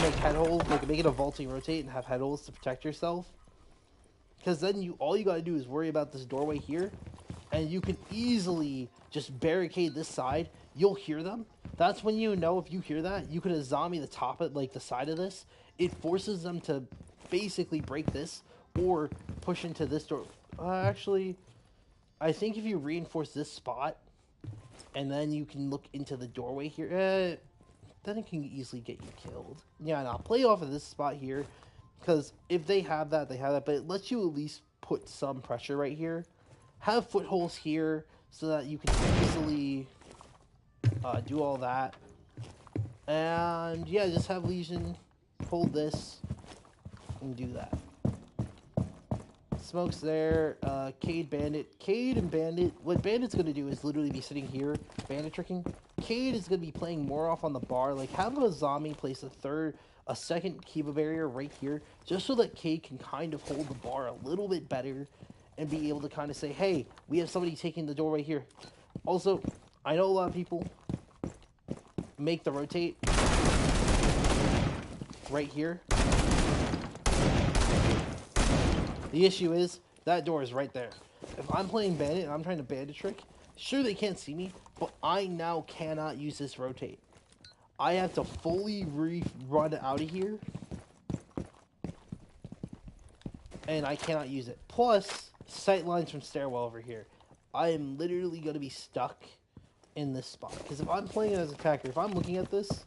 make head holes, make it a vaulting rotate and have head holes to protect yourself. Because then all you gotta do is worry about this doorway here, and you can easily just barricade this side. You'll hear them. That's when you know, if you hear that, you could zombie the top of, like, the side of this. It forces them to basically break this or push into this door. Actually, I think if you reinforce this spot and then you can look into the doorway here, then it can easily get you killed. Yeah, no, play off of this spot here, because if they have that, they have that, but it lets you at least put some pressure right here. Have footholds here so that you can easily do all that. And yeah, just have Legion hold this and do that. Smoke's there. Cade, Bandit. Cade and Bandit. What Bandit's going to do is literally be sitting here, Bandit tricking. Cade is going to be playing more off on the bar. Like, have a zombie place a second Kiva barrier right here, just so that Cade can kind of hold the bar a little bit better and be able to kind of say, hey, we have somebody taking the door right here. Also, I know a lot of people make the rotate right here. The issue is, that door is right there. If I'm playing Bandit and I'm trying to Bandit trick, Sure, they can't see me, but I now cannot use this rotate. I have to fully run out of here, and I cannot use it. Plus, sight lines from stairwell over here. I am literally going to be stuck in this spot. Because if I'm playing it as an attacker, if I'm looking at this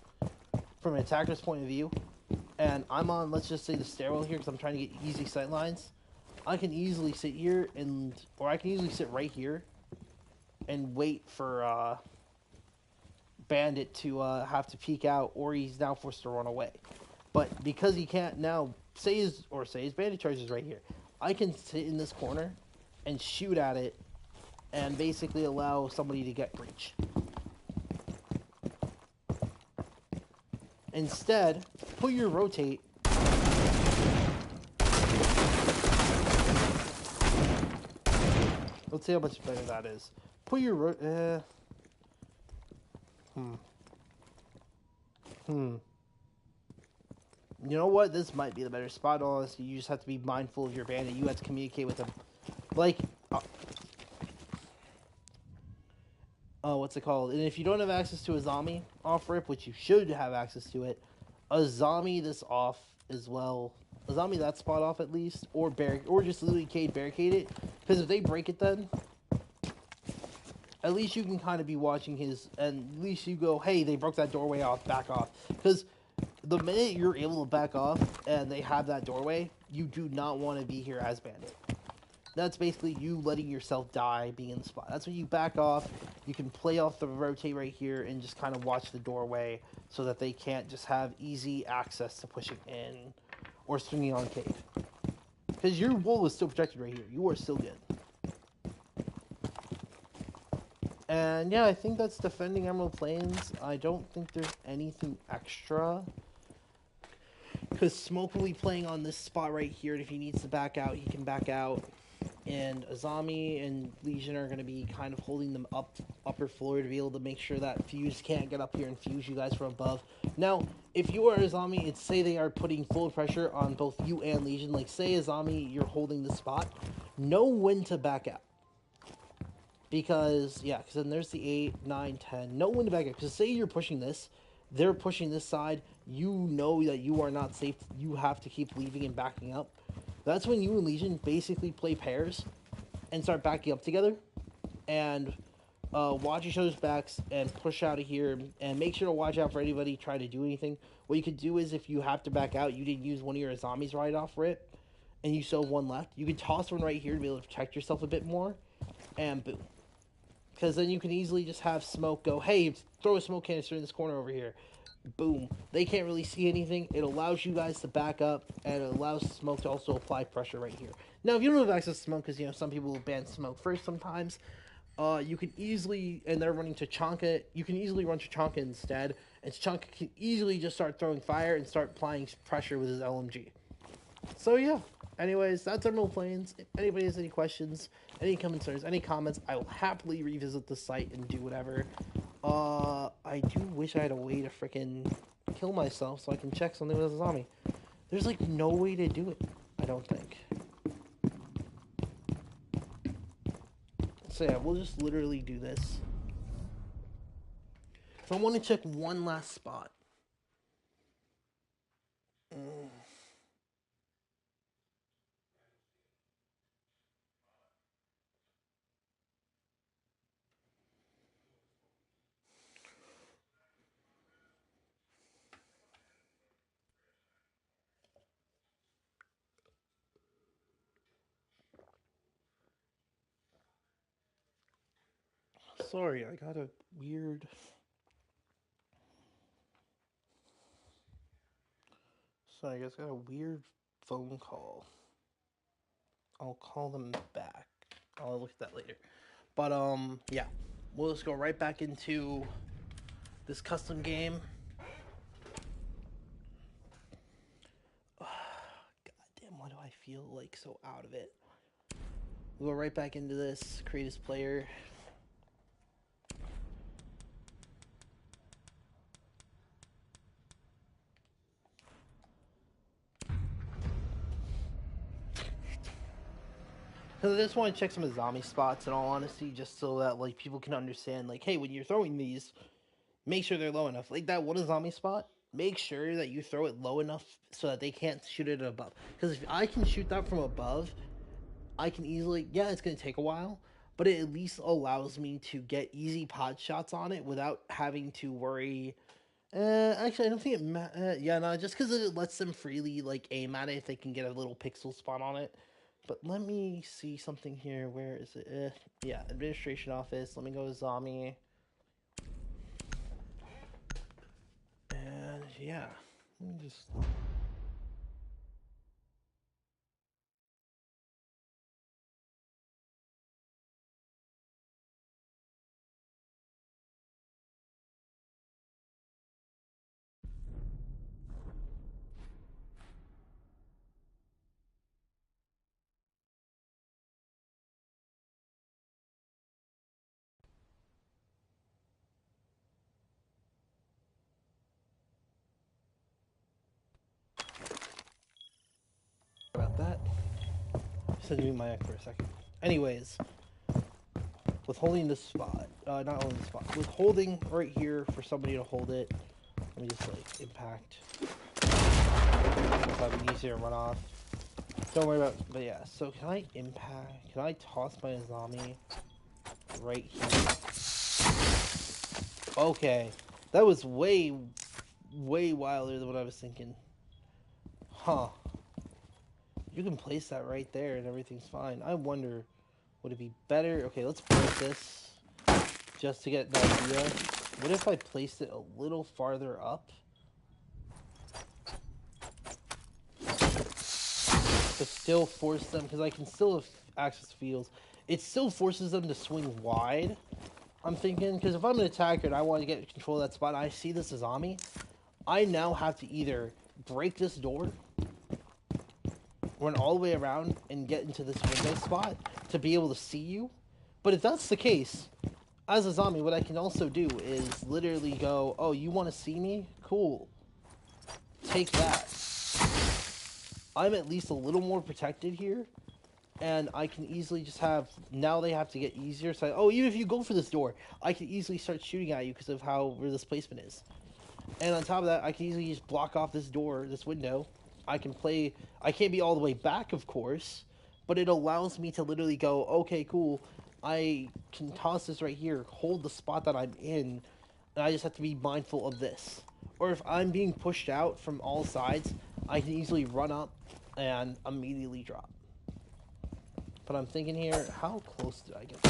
from an attacker's point of view, and I'm on, let's just say, the stairwell here because I'm trying to get easy sight lines, I can easily sit here or I can easily sit right here and wait for Bandit to have to peek out, or he's now forced to run away. But because he can't now, say his Bandit charge is right here, I can sit in this corner and shoot at it and basically allow somebody to get breach. Instead, put your rotate. Let's see how much better that is. Put your You know what? This might be the better spot. Honestly, you just have to be mindful of your bandit. You have to communicate with him. Like, what's it called? And if you don't have access to a zombie off rip, which you should have access to it, a zombie this off as well. A zombie that spot off at least, or just literally barricade it. Because if they break it, then at least you can kind of be watching his, and at least you go, hey, they broke that doorway off, back off. Because the minute you're able to back off and they have that doorway, you do not want to be here as Bandit. That's basically you letting yourself die being in the spot. That's when you back off. You can play off the rotate right here and just kind of watch the doorway so that they can't just have easy access to pushing in or swinging on cave. Because your wall is still protected right here. You are still good. And yeah, I think that's defending Emerald Plains. I don't think there's anything extra. Because Smoke will be playing on this spot right here, and if he needs to back out, he can back out. And Azami and Legion are going to be kind of holding them upper floor to be able to make sure that Fuse can't get up here and fuse you guys from above. Now, if you are Azami, it's say they are putting full pressure on both you and Legion. Like, say Azami, you're holding the spot. Know when to back out. Because, yeah, because then there's the 8, 9, 10. Know when to back out. Because say you're pushing this, they're pushing this side. You know that you are not safe. You have to keep leaving and backing up. That's when you and Legion basically play pairs and start backing up together. And watch each other's backs and push out of here. And make sure to watch out for anybody trying to do anything. What you could do is if you have to back out, you didn't use one of your zombies right off rip, and you still have one left, you could toss one right here to be able to protect yourself a bit more. And boom. Because then you can easily just have Smoke go, hey, throw a smoke canister in this corner over here. Boom. They can't really see anything. It allows you guys to back up, and it allows Smoke to also apply pressure right here. Now, if you don't have access to Smoke, because, you know, some people will ban Smoke first sometimes, you can easily, and they're running Tachanka, you can easily run Tachanka instead, and Tachanka can easily just start throwing fire and start applying pressure with his LMG. So, yeah. Anyways, that's Emerald Plains. If anybody has any questions, any concerns, any comments, I will happily revisit the site and do whatever. I do wish I had a way to freaking kill myself so I can check something with a zombie. There's, like, no way to do it, I don't think. So, yeah, we'll just literally do this. So I want to check one last spot. Sorry, I got a weird... Sorry, I guys got a weird phone call. I'll call them back. I'll look at that later. But, yeah. We'll just go right back into this custom game. God damn, why do I feel, like, so out of it? We'll go right back into this. Create as player. Because I just want to check some of the zombie spots in all honesty, just so that like people can understand like, hey, when you're throwing these, make sure they're low enough. Like that one zombie spot, make sure that you throw it low enough so that they can't shoot it above. Because if I can shoot that from above, I can easily, yeah, it's going to take a while, but it at least allows me to get easy pod shots on it without having to worry. Actually, I don't think it. Yeah, no, just because it lets them freely like aim at it if they can get a little pixel spot on it. But let me see something here. Where is it? Yeah, administration office. Let me go to zombie. And yeah, let me just. About that. Just had to mute my mic for a second. Anyways, with holding this spot, not holding the spot, with holding right here for somebody to hold it. Let me just like impact. So it'd be easier to run off. Don't worry about. But yeah, so can I impact? Can I toss my zombie right here? Okay, that was way wilder than what I was thinking. Huh? You can place that right there and everything's fine. I wonder, would it be better? Okay, let's break this just to get the idea. What if I placed it a little farther up? To still force them, because I can still have access fields. It still forces them to swing wide. I'm thinking, because if I'm an attacker and I want to get control of that spot, and I see this as zombie, I now have to either break this door, run all the way around, and get into this window spot to be able to see you. But if that's the case, as a zombie, what I can also do is literally go, oh, you want to see me? Cool. Take that. I'm at least a little more protected here. And I can easily just have, now they have to get easier. So, oh, even if you go for this door, I can easily start shooting at you because of how where this placement is. And on top of that, I can easily just block off this door, this window. I can play, I can't be all the way back, of course, but it allows me to literally go, okay, cool. I can toss this right here, hold the spot that I'm in, and I just have to be mindful of this. Or if I'm being pushed out from all sides, I can easily run up and immediately drop. But I'm thinking here, how close did I get?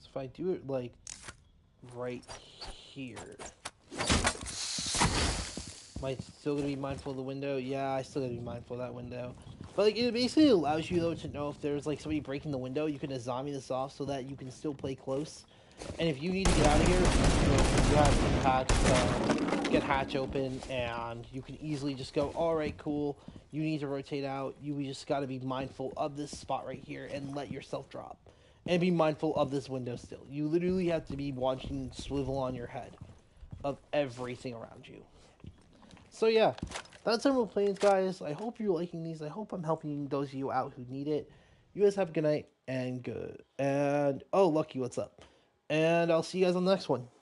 So if I do it like right here, am I still gonna be mindful of the window? Yeah, I still gotta be mindful of that window. But like, it basically allows you though to know if there's like somebody breaking the window, you can zombie this off so that you can still play close. And if you need to get out of here, you have impact, get hatch open, and you can easily just go, all right, cool. You need to rotate out. You just got to be mindful of this spot right here and let yourself drop. And be mindful of this window still. You literally have to be watching swivel on your head of everything around you. So yeah, that's Emerald Plains, guys. I hope you're liking these. I hope I'm helping those of you out who need it. You guys have a good night and good. And oh, Lucky, what's up? And I'll see you guys on the next one.